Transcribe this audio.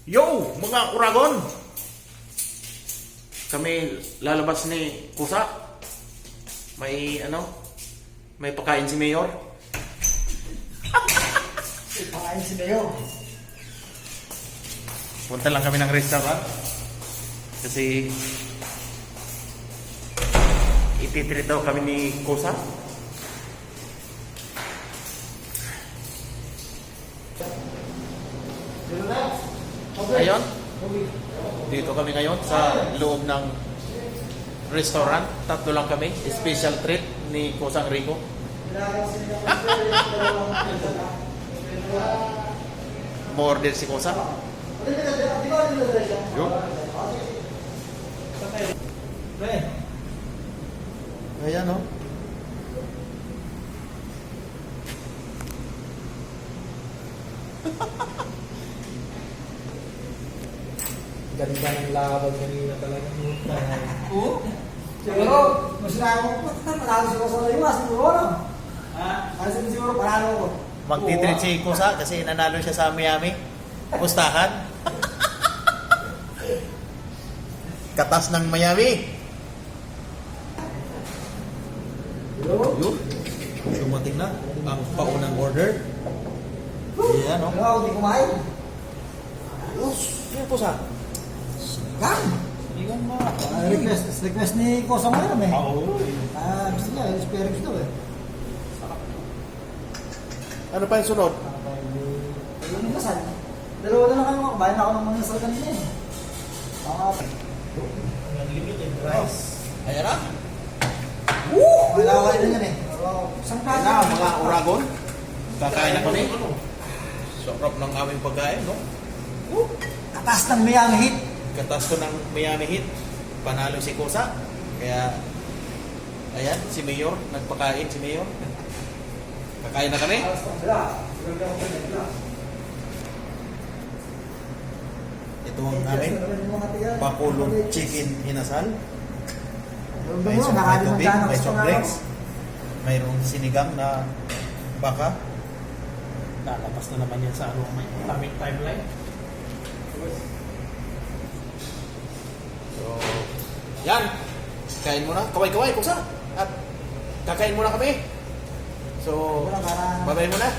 Yo, mga uragon! Kami lalabas ni Kusa. May pakain si Mayor. Pakain si Mayor. Punta lang kami ng restaurant. Kasi ititreat daw kami ni Kusa. Ayun. Dito kami ngayon sa loob ng restaurant. Tatlo lang kami. Special treat ni Kusang Rico. Border si Kusa. Yun. Ayan o. Ganda ng laban kanina talaga. Oo? Siguro, mas na ako, panalo siguro sa iwas, siguro no? Kasi siguro panalo ko. Magtitreat si Kusa kasi nanalo siya sa Miami. Pustahan. Katas ng Miami. Yun. Dumating na ang paunang order. Ayan o. Ano, hindi kumain? Yan Kusa. Gang! Sinigang ba? Request ni Kosa Mayram eh. Oo. Gusto niya, spare ribs daw eh. Ano pa yung sunod? Ayun yung kasal. Dalawa na lang kayo makabayan ako ng mga nasal kanina eh. Unlimited rice. Ayan na. Malaway na yan eh. Isang Ayan na mga uragon. Kakain na kami. Sarap ng aming pagkain, no? Katas ng Miami Heat. Katas ko ng Miami Heat. Panalo si Kusa. Kaya, ayan, si Mayor. Nagpakain si Mayor. Kakain na kami. Ito ang aming pakulong chicken inasal. May tubig, may soft drinks. Mayroong sinigang na baka. Lalabas na naman yan sa may taming timeline. So, yan. Kain muna. Kaway-kaway, Kusa. At kakain muna kami. So, babay muna.